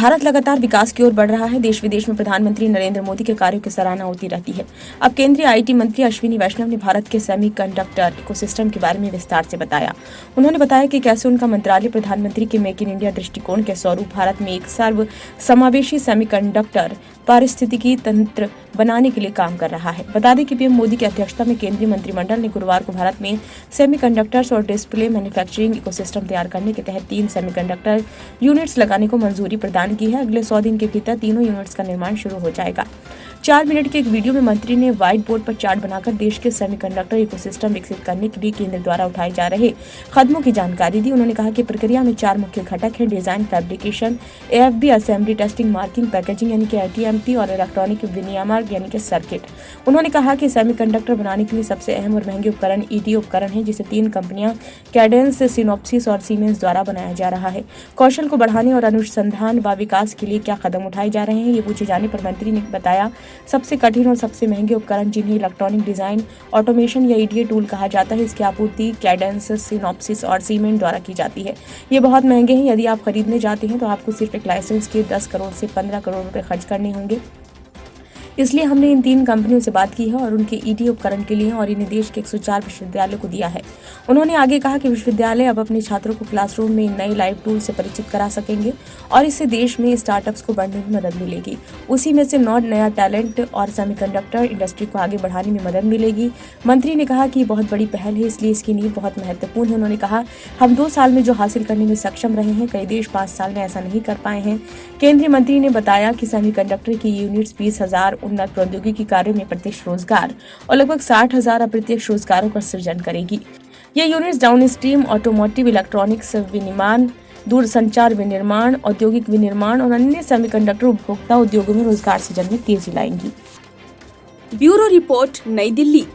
भारत लगातार विकास की ओर बढ़ रहा है। देश विदेश में प्रधानमंत्री नरेंद्र मोदी के कार्यों की सराहना होती रहती है। अब केंद्रीय आईटी मंत्री अश्विनी वैष्णव ने भारत के सेमीकंडक्टर इकोसिस्टम के बारे में विस्तार से बताया। उन्होंने बताया कि कैसे उनका मंत्रालय प्रधानमंत्री के मेक इन इंडिया दृष्टिकोण के स्वरूप भारत में एक सर्व समावेशी सेमीकंडक्टर पारिस्थितिकी तंत्र बनाने के लिए काम कर रहा है। बता दें कि पीएम मोदी की अध्यक्षता में केंद्रीय मंत्रिमंडल ने गुरुवार को भारत में सेमीकंडक्टर्स और डिस्प्ले मैन्युफैक्चरिंग इकोसिस्टम तैयार करने के तहत 3 सेमीकंडक्टर यूनिट्स लगाने को मंजूरी प्रदान की है। अगले 100 दिन के भीतर तीनों यूनिट्स का निर्माण शुरू हो जाएगा। 4 मिनट के एक वीडियो में मंत्री ने व्हाइट बोर्ड पर चार्ट बनाकर देश के सेमीकंडक्टर इकोसिस्टम विकसित करने के लिए केंद्र द्वारा उठाए जा रहे कदमों की जानकारी दी। उन्होंने कहा कि प्रक्रिया में 4 मुख्य घटक हैं: design, fabrication, AFB, assembly, testing, marking, packaging यानी कि आईटीएमपी और इलेक्ट्रॉनिक विनियामक यानी कि सर्किट। उन्होंने कहा कि सेमीकंडक्टर बनाने के लिए सबसे अहम और महंगे उपकरण ईडी उपकरण है, जिसे 3 कंपनियां कैडेंस, सिनोप्सिस और सीमेंस द्वारा बनाया जा रहा है। कौशल को बढ़ाने और अनुसंधान व विकास के लिए क्या कदम उठाए जा रहे हैं, ये पूछे जाने पर मंत्री ने बताया, सबसे कठिन और सबसे महंगे उपकरण जिन्हें इलेक्ट्रॉनिक डिजाइन, ऑटोमेशन या ईडीए टूल कहा जाता है, इसकी आपूर्ति कैडेंस, सिनोप्सिस और सीमेंट द्वारा की जाती है। ये बहुत महंगे हैं। यदि आप खरीदने जाते हैं तो आपको सिर्फ एक लाइसेंस के 10 करोड़ से 15 करोड़ रुपए खर्च करने होंगे। इसलिए हमने इन 3 कंपनियों से बात की है और उनके ईडी उपकरण के लिए और इन्हें देश के 104 विश्वविद्यालयों को दिया है। उन्होंने आगे कहा कि विश्वविद्यालय अब अपने छात्रों को क्लासरूम में नए लाइव टूल से परिचित करा सकेंगे और इससे देश में स्टार्टअप्स को बढ़ने में मदद मिलेगी। उसी में से नया टैलेंट और सेमीकंडक्टर इंडस्ट्री को आगे बढ़ाने में मदद मिलेगी। मंत्री ने कहा कि ये बहुत बड़ी पहल है, इसलिए इसकी नींव बहुत महत्वपूर्ण है। उन्होंने कहा, हम 2 साल में जो हासिल करने में सक्षम रहे हैं, कई देश 5 साल में ऐसा नहीं कर पाए हैं। केंद्रीय मंत्री ने बताया कि सेमीकंडक्टर की यूनिट्स 20,000 उन्नत प्रौद्योगिकी कार्यों में प्रत्यक्ष रोजगार और लगभग 60,000 अप्रत्यक्ष रोजगारों का सृजन करेगी। ये यूनिट्स डाउनस्ट्रीम ऑटोमोटिव, इलेक्ट्रॉनिक्स विनिर्माण, दूरसंचार विनिर्माण, औद्योगिक विनिर्माण और अन्य सेमीकंडक्टर उपभोक्ता उद्योगों में रोजगार सृजन में तेजी लाएंगी। ब्यूरो रिपोर्ट, नई दिल्ली।